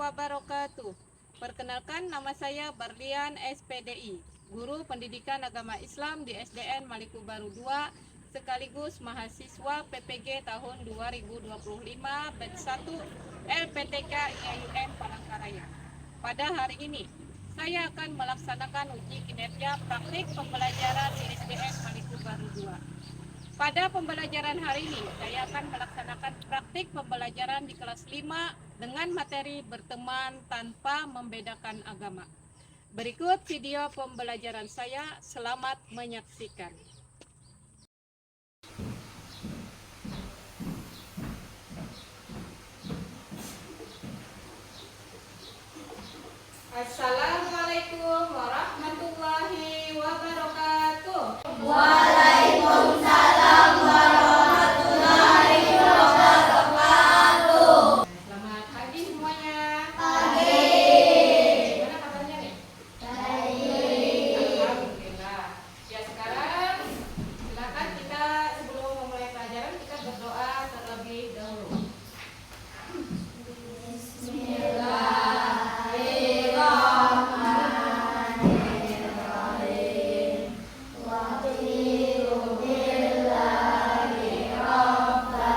wabarakatuh. Perkenalkan, nama saya Barlian SPDI, Guru Pendidikan Agama Islam di SDN Maliku Baru 2, sekaligus mahasiswa PPG tahun 2025 batch 1 LPTK IAIN Palangkaraya. Pada hari ini, saya akan melaksanakan uji kinerja praktik pembelajaran di SDN Maliku Baru 2. Pada pembelajaran hari ini, saya akan melaksanakan praktik pembelajaran di kelas 5 dengan materi berteman tanpa membedakan agama. Berikut video pembelajaran saya, selamat menyaksikan. Assalamualaikum warahmatullahi wabarakatuh. Waalaikumsalam warahmatullahi wabarakatuh. Selamat pagi semuanya. Pagi. Gimana kabarnya nih? Baik. Alhamdulillah. Ya, sekarang silakan kita sebelum memulai pelajaran kita berdoa terlebih dahulu. Bismillahirrahmanirrahim. Waqtilu billahi rabba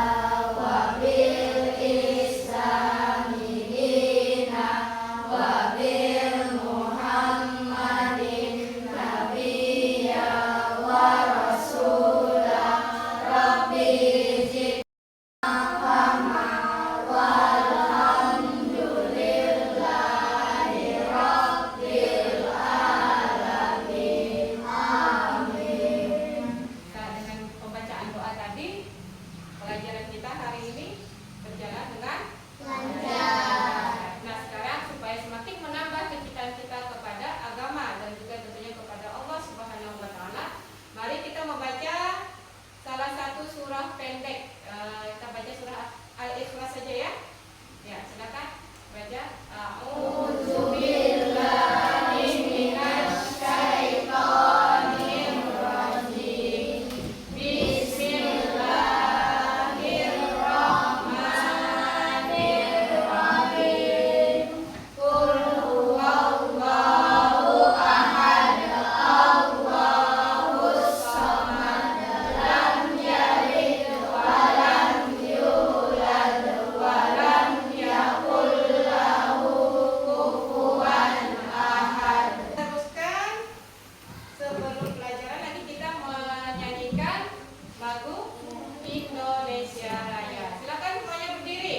wa bil islami dina wa bil muhammadin nabiyya wa rasula rabbi zidna fahma walhamdulillahi rabbil alamin. Amin. Nah, dengan pembacaan doa tadi, pelajaran kita hari ini berjalan dengan lancar. Nah, sekarang supaya semakin menambah kecintaan kita kepada agama dan juga tentunya kepada Allah Subhanahu wa taala, mari kita membaca salah satu surah pendek. Kita baca surah Al-Ikhlas saja ya. Ya, silakan baca. A'udzubillahi minasyaitonir rajim. Bismillahirrahmanirrahim. Qul huwallahu ahad, Allahus samad, lam yalid wa lam yulad wa lam yakul lahu kufuwan ahad. Teruskan, sebelum pelajaran nanti kita menyanyikan lagu Indonesia Raya. Silakan semuanya berdiri.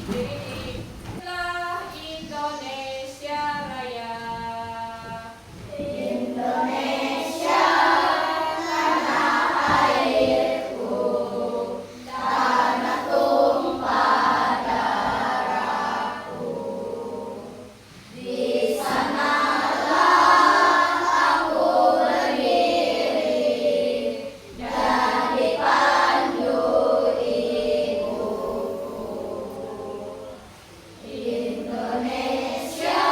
Berdiri di sebelah Indonesia Raya. Indonesia tanah airku, tanah tumpah darahku. Di sanalah aku berdiri, jadi pandu ibuku. Indonesia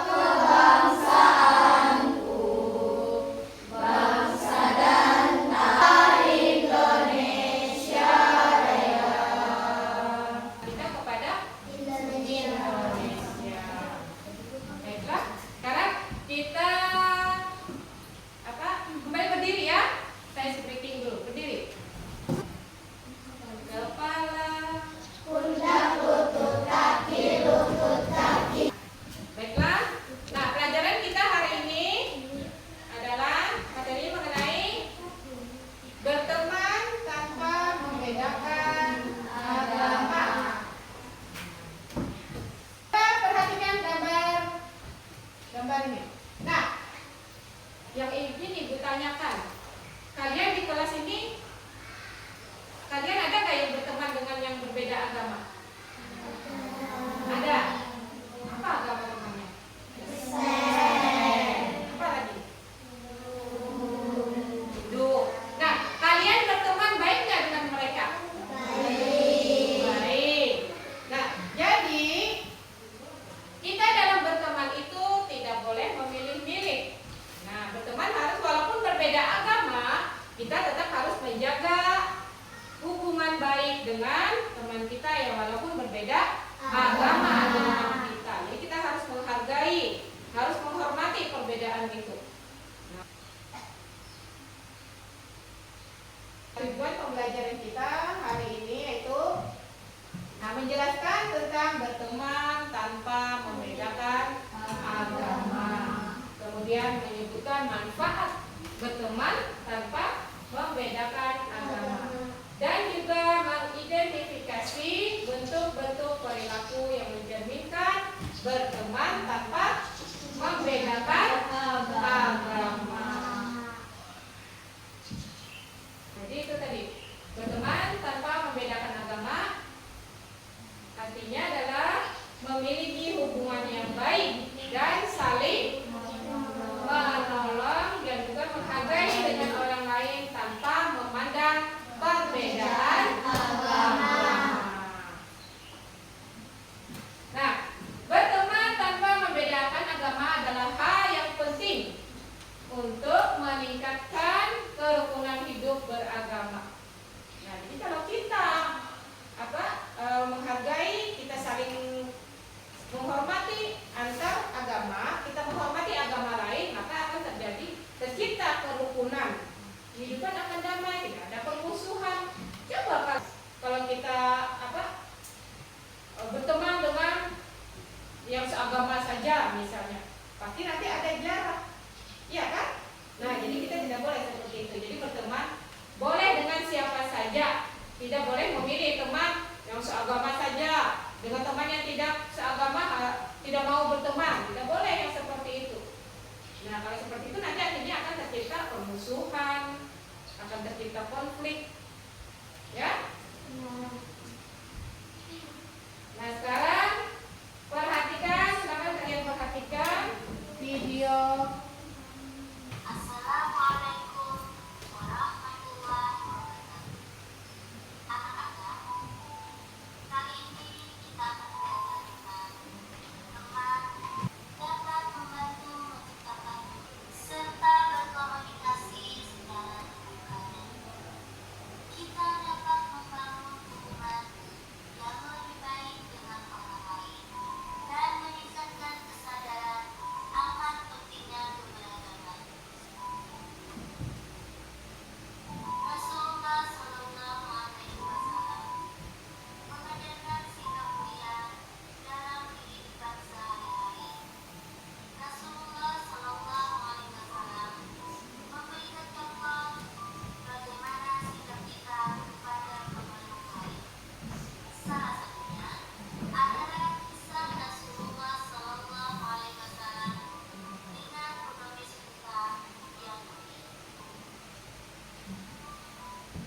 kebangsaanku, bangsa dan tanah Indonesia Raya. Kita kepada Indonesia. Baiklah, sekarang kita kembali berdiri ya. Saya briefing dulu, berdiri. Kepala. Pundak, lutut, kaki, lutut, kaki. Baiklah. Nah, pelajaran kita hari ini adalah materi mengenai berteman tanpa membedakan agama. Kita perhatikan gambar ini. Nah, yang ini Ibu tanyakan, kalian di kelas ini, kalian ada nggak yang berteman dengan yang berbeda agama? Ada. Apa agama temannya? Apa lagi? Hindu. Nah, kalian berteman baik nggak dengan mereka? Baik. Nah, jadi kita dalam berteman itu tidak boleh memilih-milih. Nah, berteman harus walaupun berbeda kemudian menyebutkan manfaat berteman tanpa membedakan agama, dan juga mengidentifikasi bentuk-bentuk perilaku yang mencerminkan berteman tanpa membedakan agama. Jadi itu tadi, berteman tanpa membedakan agama artinya adalah memiliki hubungan yang baik dan saling menolong, dan juga menghargai dengan orang lain tanpa memandang perbedaan agama. Nah, berteman tanpa membedakan agama adalah hal yang penting untuk meningkatkan kerukunan hidup beragama. Nah, jadi kalau kita menghargai, kita saling menghormati antar agama, kita menghormati agama lain, maka akan tercipta kerukunan. Kehidupan akan damai, tidak ada permusuhan. Coba kalau kita berteman dengan yang seagama saja misalnya, pasti nanti ada jarak, iya kan? Nah, jadi kita tidak boleh seperti itu. Jadi berteman boleh dengan siapa saja, tidak boleh memilih teman yang seagama saja, dengan teman yang tidak seagama tidak mau berteman, tidak boleh yang seperti itu. Nah, kalau seperti itu nanti akhirnya akan tercipta permusuhan, akan tercipta konflik, ya. Nah, sekarang perhatikan, silakan kalian perhatikan video. Assalamualaikum warahmatullahi wabarakatuh. Anak-anak, kali ini kita akan belajar tentang teman dapat membantu menciptakan serta berkomunikasi secara terbuka. Kita dapat membangun hubungan yang lebih baik dengan orang lain dan meningkatkan kesadaran akan pentingnya keberagaman. Rasulullah Shallallahu Alaihi Wasallam mengajarkan sikap mulia dalam kehidupan sehari-hari. Rasulullah Shallallahu Alaihi Wasallam memberikan contoh bagaimana sikap kita kepada pemeluk lain. Salah satunya adalah kisah Rasulullah Shallallahu Alaihi Wasallam dengan pengemis buta yang unik.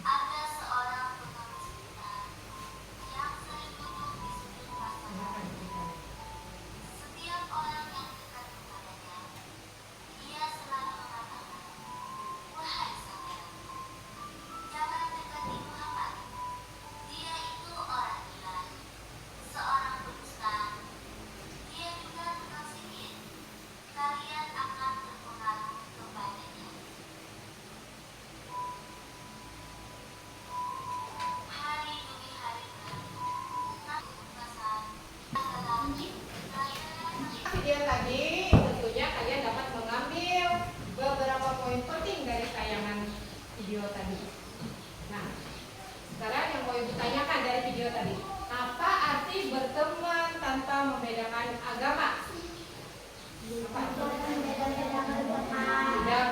Ada seorang pengemis buta yang sering duduk di sudut pasar. Setiap orang yang dekat kepadanya, dia selalu mengatakan, "Wahai saudaraku, jangan dekati Muhammad. Dia itu orang gila, seorang pendusta. Dia juga tukang sihir. Kalian akan terpengaruh kepadanya." Hari demi hari berlalu, namun pasar adalah Video tadi tentunya kalian dapat mengambil beberapa poin penting dari tayangan video tadi. Nah, sekarang yang mau ibu tanyakan dari video tadi, apa arti berteman tanpa membedakan agama? Apa? Tidak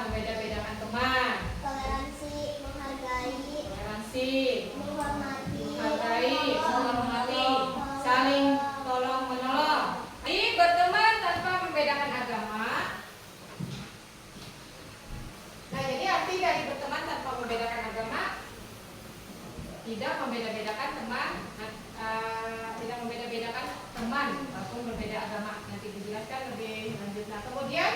membeda-bedakan teman. Toleransi, menghargai, Toleransi, menghormati, menghormati, saling tolong menolong. Jadi berteman tanpa membedakan agama. Nah, jadi arti dari berteman tanpa membedakan agama, tidak membeda-bedakan teman, tidak membeda-bedakan teman walaupun berbeda agama. Nanti dijelaskan lebih lanjut. Nah, kemudian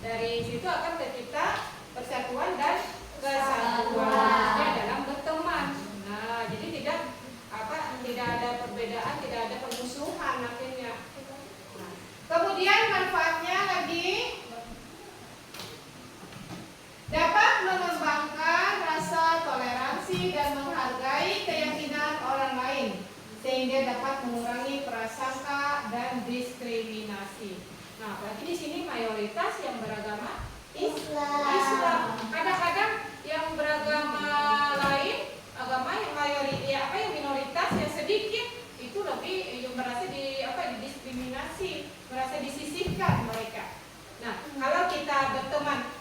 Dari situ akan tercipta persatuan dan kesatuan dalam berteman. Nah, jadi tidak ada perbedaan, tidak ada permusuhan akhirnya. Nah, kemudian manfaatnya lagi dapat mengembangkan rasa toleransi dan menghargai keyakinan orang lain sehingga dapat mengurangi prasangka dan diskriminasi. Nah, berarti di sini mayoritas yang beragama Islam. Kadang-kadang yang beragama lain, agama yang yang minoritas yang sedikit itu lebih yang merasa didiskriminasi, merasa disisihkan mereka. Nah, kalau kita berteman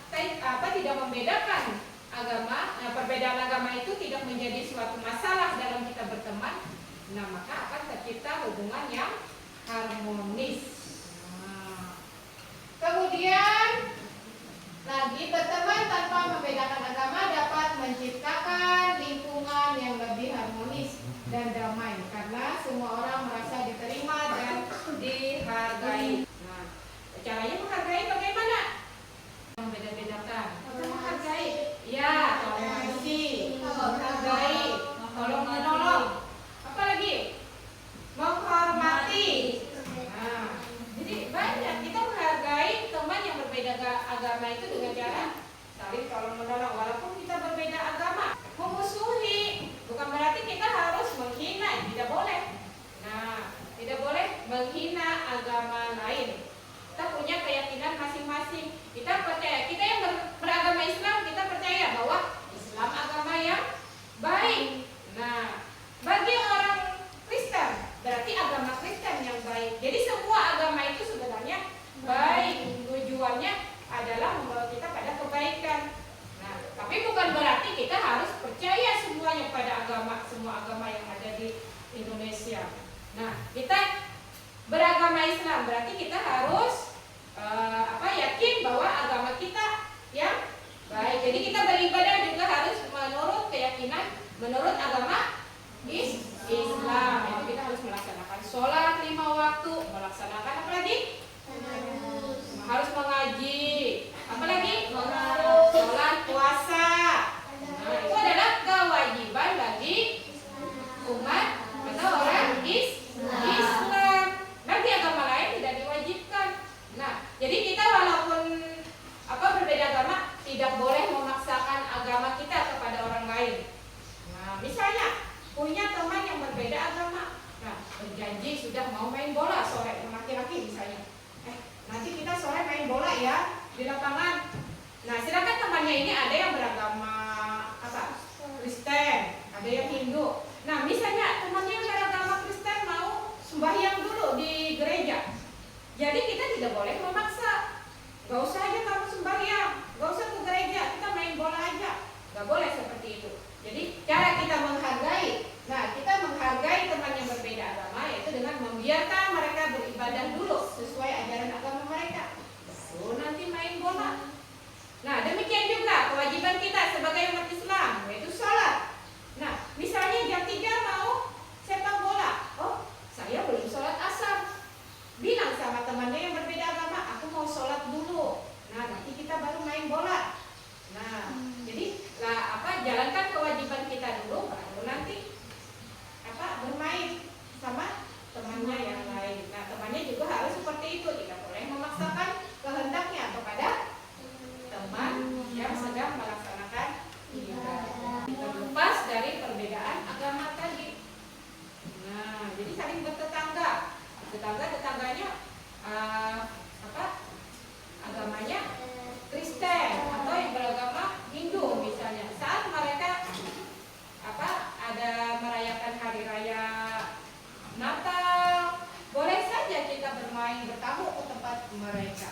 tidak membedakan agama, perbedaan agama itu tidak menjadi suatu masalah dalam kita berteman. Nah, maka akan tercipta hubungan yang harmonis. Nah, kemudian lagi berteman tanpa membedakan agama dapat menciptakan lingkungan yang lebih harmonis dan damai karena semua orang merasa diterima dan dihargai. Nah, caranya menghargai bagaimana? Membeda-bedakan. Kita menghargai, ya, toleransi, menghargai, tolong menolong. Apalagi menghormati. Nah, jadi banyak kita menghargai teman yang berbeda agama itu dengan cara saling tolong menolong walaupun kita berbeda agama. Memusuhi bukan berarti kita harus menghina, tidak boleh. Nah, tidak boleh menghina agama lain. Kita punya keyakinan masing-masing. Kita percaya, kita yang beragama Islam, kita percaya bahwa Islam agama yang baik. Nah, bagi orang Kristen, berarti agama Kristen yang baik. Jadi semua agama itu sebenarnya baik. Tujuannya adalah membawa kita pada kebaikan. Nah, tapi bukan berarti kita harus percaya semuanya pada semua agama yang ada di Indonesia. Nah, kita beragama Islam berarti kita harus yakin bahwa agama kita yang baik. Jadi kita beribadah juga harus menurut keyakinan, menurut agama Islam. Itu kita harus melaksanakan sholat 5 waktu, melaksanakan apa lagi? Harus mengaji, apa lagi? Sholat, puasa. Nah, itu adalah kewajiban bagi umat atau orang Islam. Bagi agama lain tidak diwajibkan. Nah, jadi kita walaupun berbeda agama tidak boleh memaksakan agama kita kepada orang lain. Nah, misalnya punya teman yang berbeda agama. Nah, berjanji sudah mau main bola sore, laki-laki misalnya. Nanti kita sore main bola ya di lapangan. Nah, sedangkan temannya ini ada yang beragama Kristen, ada yang Hindu. Nah, misalnya temannya yang beragama Kristen mau sembahyang dulu di gereja. Jadi kita tidak boleh memaksa. Gak usah aja kamu sembahyang, gak usah ke gereja, kita main bola aja. Gak boleh seperti itu. Jadi cara kita menghargai. Nah, kita menghargai teman yang berbeda agama yaitu dengan membiarkan mereka beribadah dulu sesuai ajaran agama mereka. Baru nanti main bola. Nah, demikian juga kewajiban kita sebagai umat Islam yaitu sholat. Nah, misalnya jam 3 mau sepak bola. Oh, saya belum sholat asar. Bilang sama temannya yang berbeda agama, aku mau sholat dulu. Nah, nanti kita baru main bola. Nah, jadi jalankan kewajiban kita dulu, baru nanti bermain sama temannya yang lain. Nah, temannya juga harus seperti itu, tidak boleh memaksakan kehendaknya kepada teman yang sedang melaksanakan ibadah. Terlepas dari perbedaan agama tadi. Nah, jadi saling bertetangga. Tetangganya agamanya Kristen atau yang beragama Hindu misalnya. Saat mereka ada merayakan hari raya Natal, boleh saja kita bermain bertamu ke tempat mereka.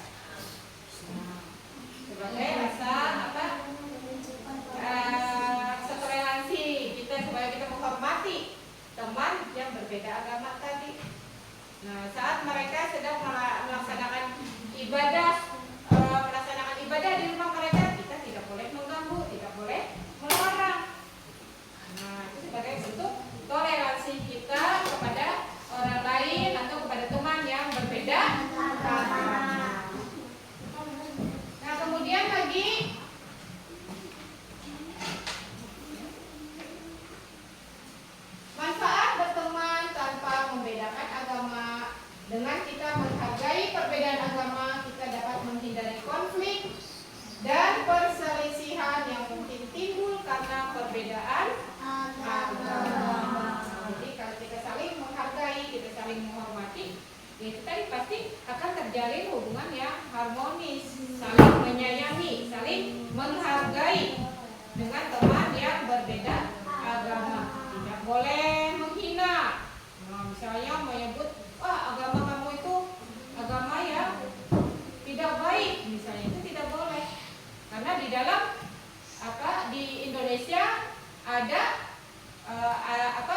Nah, sebagai rasa setoleransi kita supaya kita menghormati teman yang berbeda agama tadi. Nah, saat mereka sedang melaksanakan ibadah di rumah mereka, kita tidak boleh mengganggu, tidak boleh melarang. Nah, itu sebagai bentuk toleransi kita kepada orang lain atau kepada teman yang berbeda agama. jalin hubungan yang harmonis, saling menyayangi, saling menghargai dengan teman yang berbeda agama. Tidak boleh menghina. Nah, misalnya menyebut, wah agama kamu itu agama yang tidak baik, misalnya, itu tidak boleh. Karena di dalam di Indonesia ada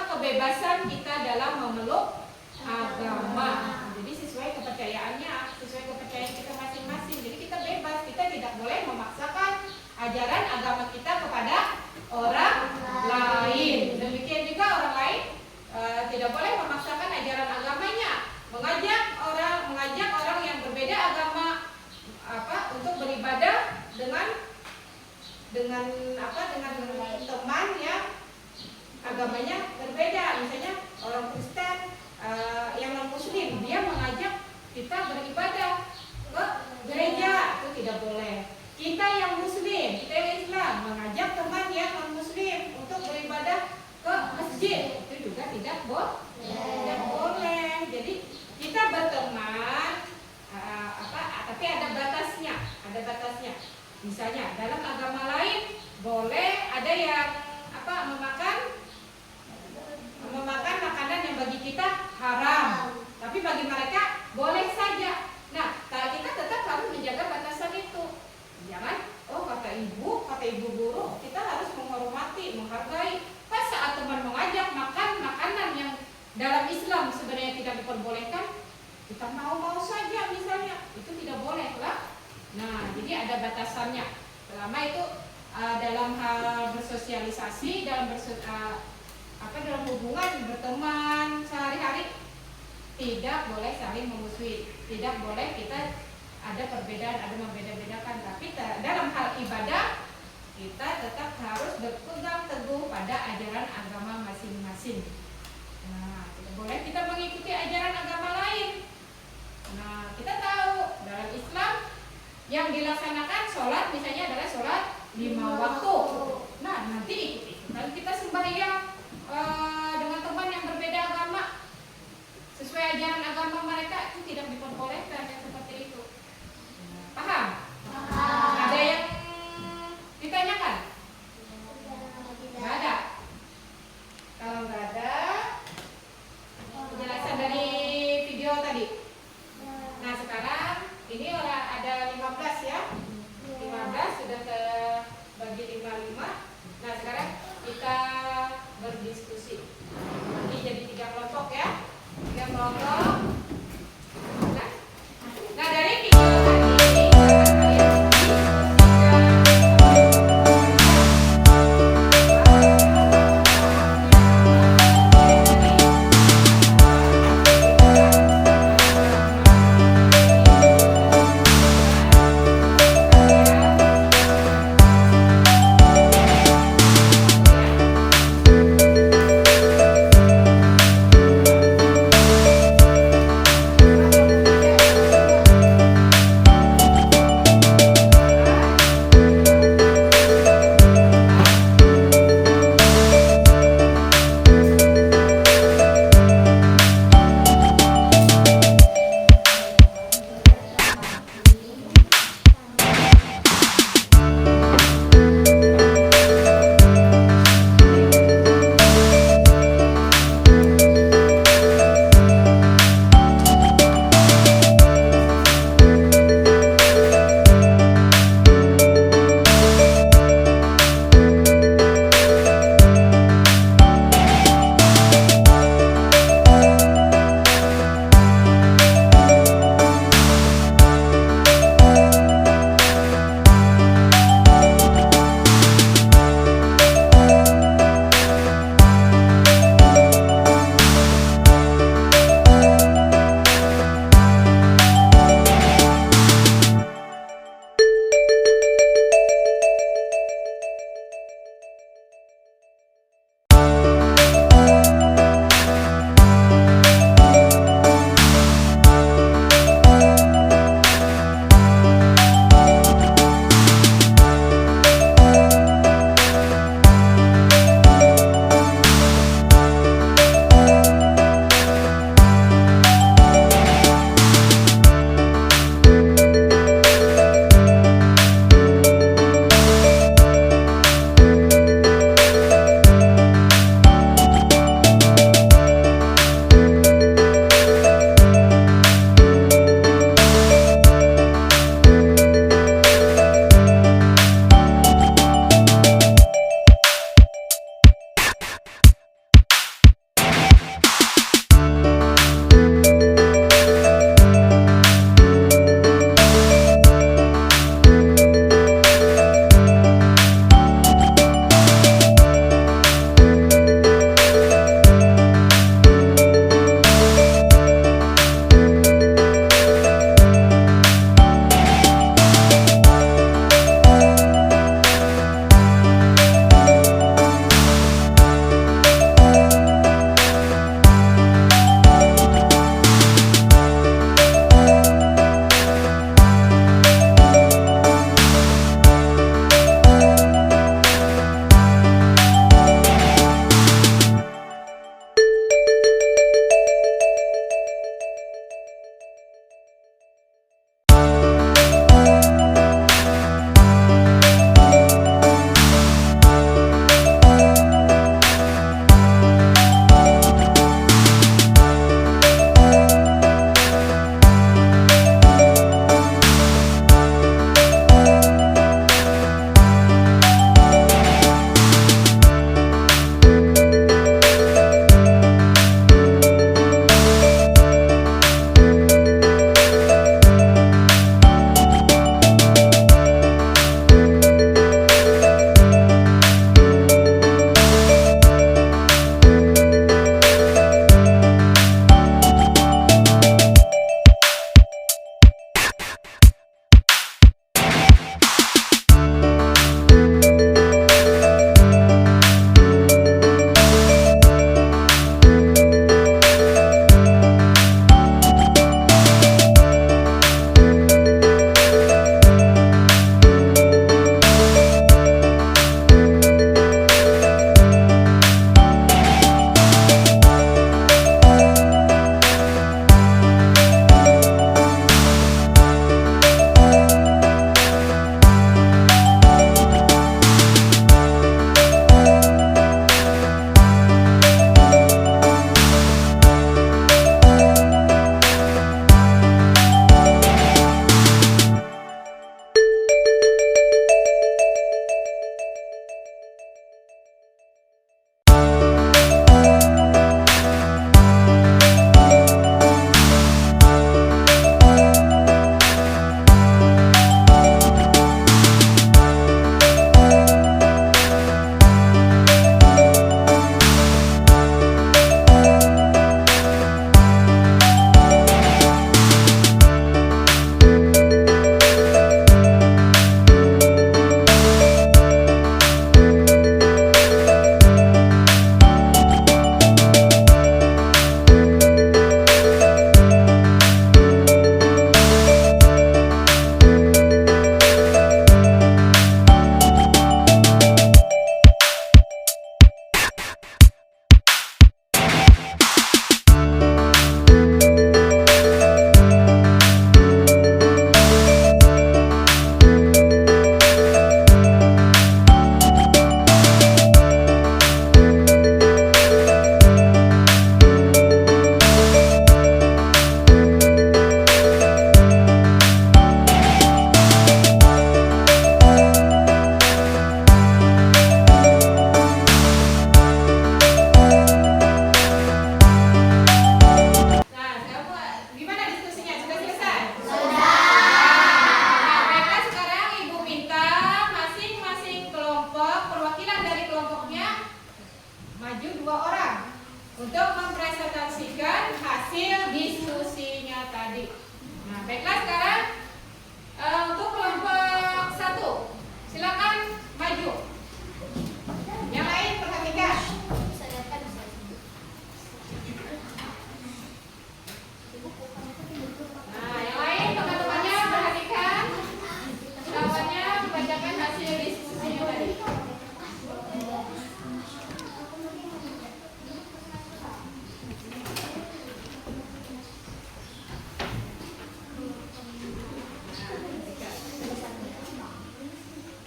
kebebasan kita dalam memeluk agama. Jadi sesuai kepercayaannya, sesuai kepercayaan kita masing-masing. Jadi kita bebas, kita tidak boleh memaksakan ajaran agama kita kepada orang lain. Demikian juga orang lain tidak boleh memaksakan ajaran agamanya, mengajak orang yang berbeda agama untuk beribadah dengan teman yang agamanya berbeda. Misalnya orang Kristen yang non muslim, dia mengajak kita beribadah ke gereja, itu tidak boleh. Kita yang muslim, kita yang Islam mengajak teman yang non muslim untuk beribadah ke masjid, itu juga tidak boleh. Jadi kita berteman tapi ada batasnya. Misalnya dalam agama lain boleh ada yang memakan makanan yang bagi kita haram, tapi bagi mereka boleh saja. Nah, kita tetap harus menjaga batasan itu. Jangan, kata ibu guru, kita harus menghormati, menghargai. Pas saat teman mengajak makan makanan yang dalam Islam sebenarnya tidak diperbolehkan, kita mau saja misalnya, itu tidak boleh lah. Nah, jadi ada batasannya. Selama itu dalam hal bersosialisasi, dalam hubungan berteman sehari-hari, tidak boleh saling memusuhi, tidak boleh kita ada perbedaan, ada membeda-bedakan. Tapi dalam hal ibadah kita tetap harus berpegang teguh pada ajaran agama masing-masing. Nah, tidak boleh kita mengikuti ajaran agama lain. Nah, kita tahu dalam Islam yang dilaksanakan sholat misalnya adalah sholat 5 waktu. Nah, nanti ikuti-ikutan kita sembahyang dengan teman yang berbeda agama sesuai ajaran agama mereka, itu tidak diperbolehkan yang seperti itu. Paham? Ada yang ditanyakan? Nggak ada. Kalau nggak ada penjelasan dari video tadi. Nah, sekarang ini ada 15 ya. 15 sudah terbagi 55. Nah, sekarang kita berdiskusi. Ini jadi 3 kelompok ya. 3 kelompok. Nah, dari video tadi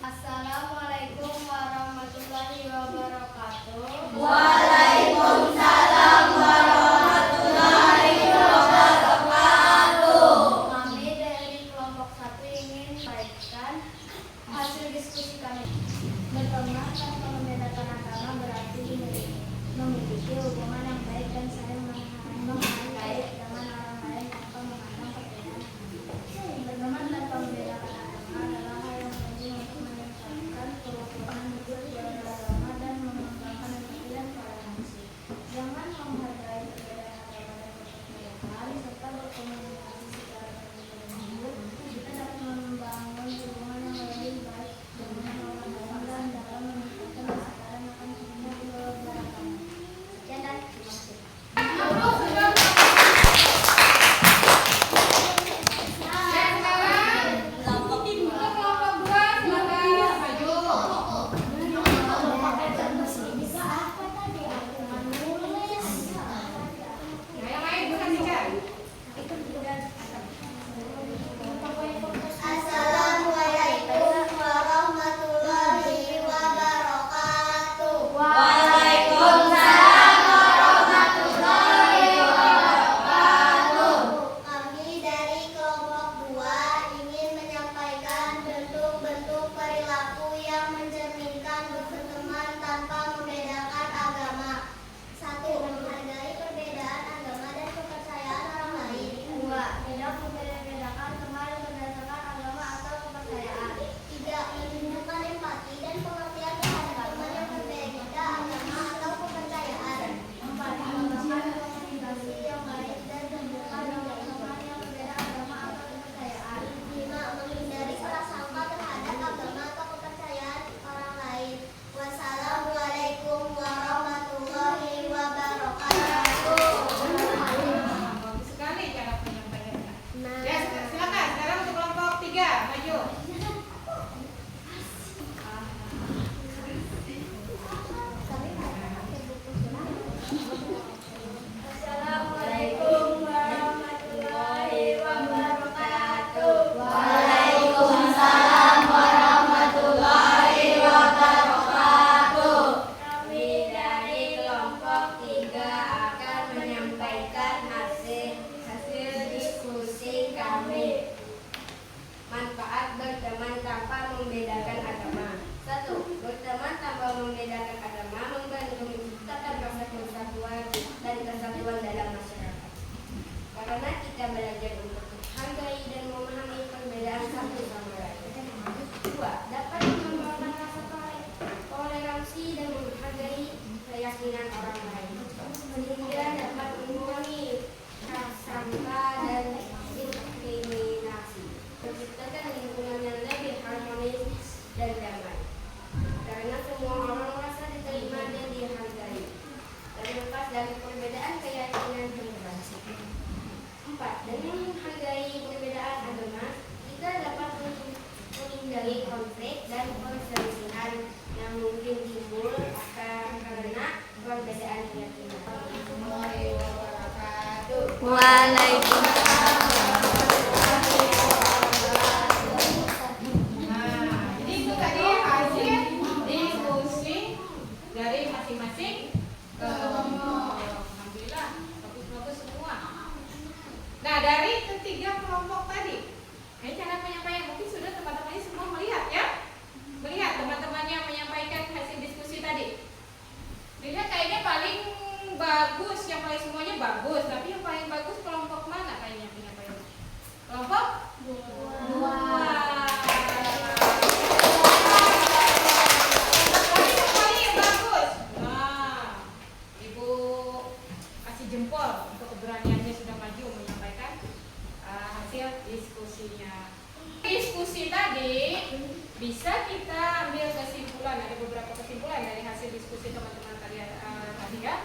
Assalamualaikum warahmatullahi wabarakatuh. Waalaikumsalam warahmatullahi wabarakatuh. Kami dari kelompok 1 ingin menyampaikan hasil diskusi kami. Berteman tanpa membedakan agama berarti memiliki hubungan yang baik dan saling menghargai dengan orang lain tanpa memandang perbedaan. Berteman tanpa membedakan agama adalah hal yang penting untuk meningkatkan kerukunan hidup beragama dan mengembangkan empati dan toleransi. Jangan menghargai perbedaan agama dan kepercayaan serta berkomunikasi secara terbuka hidup. Kita dapat membangun hubungan yang lebih baik dengan orang lain dan dalam meningkatkan kesadaran akan keberagaman. Sekian dan terima kasih. Assalamualaikum warahmatullahi wabarakatuh. Waalaikumsalam warahmatullahi wabarakatuh. Kami dari kelompok 2 ingin menyampaikan bentuk-bentuk perilaku yang mencerminkan berteman tanpa membedakan agama. 1. Menghargai perbedaan agama dan kepercayaan orang lain. 2. Tidak membedakan teman berdasarkan agama atau kepercayaan. 3. Menunjukkan empati dan pengertian terhadap teman yang berbeda agama atau kepercayaan. 4. Mengembangkan komunikasi yang baik dan terbuka dengan teman yang berbeda agama atau kepercayaan. 5. Menghindari prasangka terhadap agama atau kepercayaan orang lain. Wassalamualaikum warahmatullahi wabarakatuh. Bagus sekali cara penyampaiannya. Ya, silakan. Sekarang untuk kelompok 3, maju. Assalamualaikum warahmatullahi wabarakatuh. Waalaikumsalam warahmatullahi wabarakatuh. Kami dari kelompok 3 akan menyampaikan hasil diskusi kami. Manfaat berteman tanpa membedakan agama. 1. Berteman tanpa membedakan agama membantu menciptakan rasa persatuan dan kesatuan dalam masyarakat. Karena kita belajar untuk menghargai dan memahami perbedaan satu sama lain. 2. Dapat membangun rasa toleransi dan menghargai keyakinan orang lain. Sehingga dapat mengurangi prasangka dan diskriminasi. Menciptakan lingkungan yang lebih harmonis dan damai. Karena semua orang merasa diterima dan dihargai. Terlepas dari perbedaan keyakinan dan generasi. 4. Dengan menghargai perbedaan agama, kita dapat menghindari konflik dan perselisihan yang mungkin timbul karena perbedaan keyakinan. Warahmatullahi wabarakatuh. Waalaikumsalam. Nah, jadi itu tadi hasil diskusi dari masing-masing kelompok. Alhamdulillah, bagus-bagus semua. Nah, dari ketiga kelompok tadi, ini cara penyampaian mungkin sudah teman-temannya semua melihat ya? Melihat teman-temannya menyampaikan hasil diskusi tadi. Dilihat kayaknya paling bagus, yang paling semuanya bagus, tapi yang paling bagus kelompok mana kayaknya penyampaiannya? Kelompok 2. Semuanya yang bagus. Nah, Ibu kasih jempol untuk keberaniannya sudah maju menyampaikan hasil diskusinya. Diskusi tadi bisa kita ambil kesimpulan, ada beberapa kesimpulan dari hasil diskusi teman-teman tadi ya.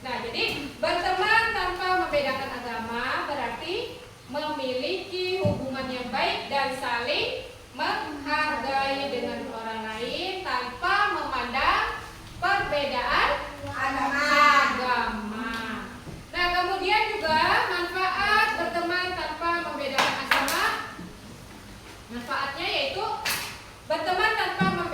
Nah, jadi berteman tanpa membedakan agama berarti memiliki hubungan yang baik dan saling menghargai dengan orang lain tanpa memandang perbedaan agama. Nah, kemudian juga manfaat berteman tanpa membedakan agama. Manfaatnya yaitu berteman tanpa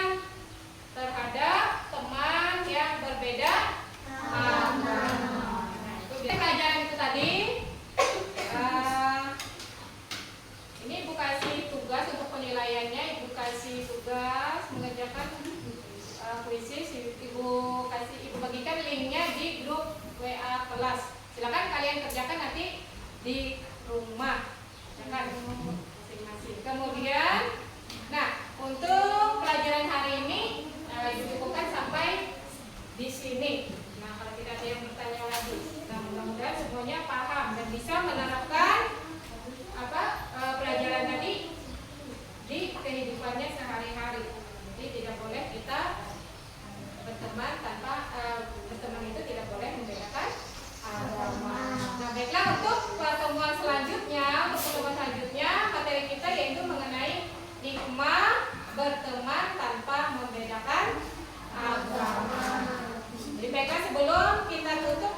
berteman terhadap teman yang berbeda agama. Nah, itu pelajaran itu tadi. Ini Ibu kasih tugas untuk penilaiannya. Ibu kasih tugas mengerjakan puisi. Ibu bagikan linknya di grup WA kelas. Silakan kalian kerjakan nanti di rumah. Silakan masing-masing. Kemudian, nah untuk pelajaran hari ini dicukupkan sampai di sini. Nah kalau tidak ada yang bertanya lagi, nah mudah-mudahan semuanya paham dan bisa menerapkan pelajaran tadi di kehidupannya sehari-hari. Jadi tidak boleh kita berteman berteman itu tidak boleh membedakan agama. Nah baiklah, untuk pertemuan selanjutnya, materi kita yaitu mengenai hikmah berteman tanpa membedakan agama. Jadi baiklah, sebelum kita tutup